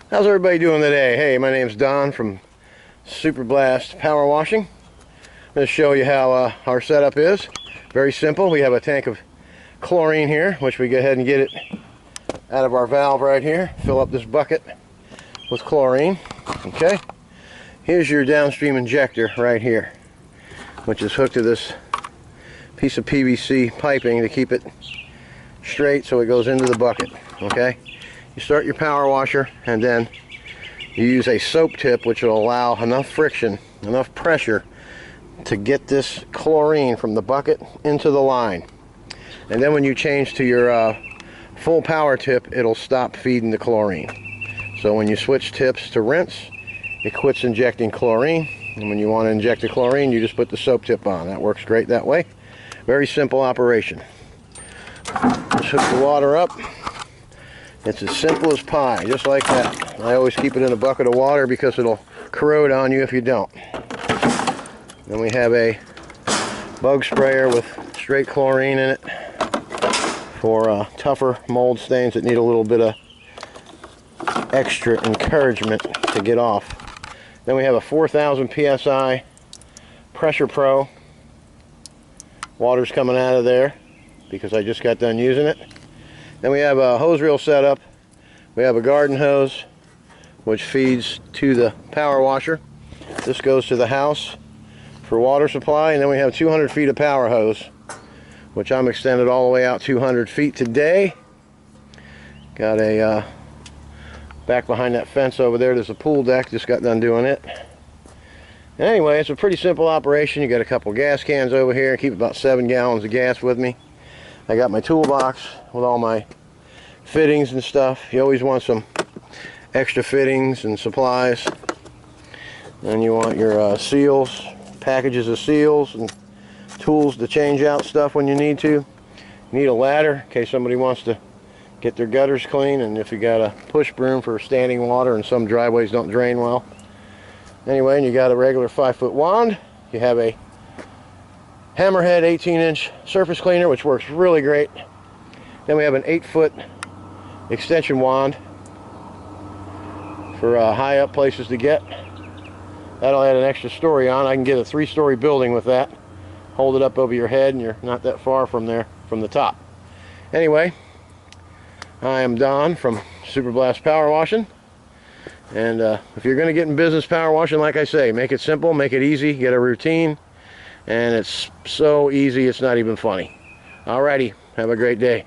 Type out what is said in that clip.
How's everybody doing today? Hey, my name's Don from Super Blast Power Washing. I'm going to show you how our setup is. Very simple. We have a tank of chlorine here, which we go ahead and get it out of our valve right here. Fill up this bucket with chlorine. Okay. Here's your downstream injector right here, which is hooked to this piece of PVC piping to keep it straight so it goes into the bucket. Okay. You start your power washer, and then you use a soap tip, which will allow enough friction, enough pressure to get this chlorine from the bucket into the line. And then when you change to your full power tip, it'll stop feeding the chlorine. So when you switch tips to rinse, it quits injecting chlorine. And when you want to inject the chlorine, you just put the soap tip on. That works great that way. Very simple operation. Just hook the water up. It's as simple as pie, just like that. I always keep it in a bucket of water because it'll corrode on you if you don't. Then we have a bug sprayer with straight chlorine in it for tougher mold stains that need a little bit of extra encouragement to get off. Then we have a 4,000 psi Pressure Pro. Water's coming out of there because I just got done using it. Then we have a hose reel setup. We have a garden hose which feeds to the power washer. This goes to the house for water supply, and then we have 200 feet of power hose, which I'm extended all the way out 200 feet today. Got a back behind that fence over there, there's a pool deck, just got done doing it. Anyway, it's a pretty simple operation. You got a couple gas cans over here. I keep about 7 gallons of gas with me. I got my toolbox with all my fittings and stuff. You always want some extra fittings and supplies. And you want your seals, packages of seals, and tools to change out stuff when you need to. You need a ladder in case somebody wants to get their gutters clean, and if you got a push broom for standing water, and some driveways don't drain well. Anyway, and you got a regular 5-foot wand. You have a Hammerhead 18-inch surface cleaner, which works really great. Then we have an 8-foot extension wand for high up places to get. That'll add an extra story on. I can get a 3-story building with that. Hold it up over your head and you're not that far from there, from the top. Anyway, I am Don from Super Blast Power Washing. And if you're going to get in business power washing, like I say, make it simple, make it easy, get a routine. And it's so easy, it's not even funny. Alrighty, have a great day.